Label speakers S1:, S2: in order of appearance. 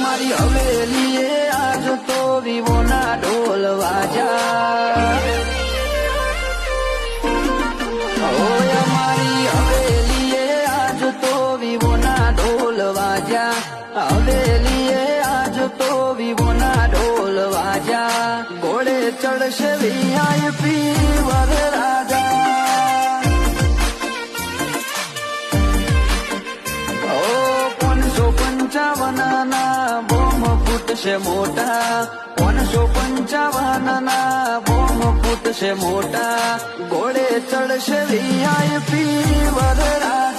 S1: અમારી હવેલીએ આજ તો વિવોના ઢોલ વાજા ઓય અમારી હવેલીએ આજ તો વિવોના ઢોલ વાજા હવેલીએ આજ તો વિવોના ઢોલ વાજા ઘોડે ચડશે VIP વર રાજા 555 ના બોમ ફૂટશે મોટા 555 ના બોમ ફૂટશે મોટા ઘોડે ચડશે VIP વર રાજા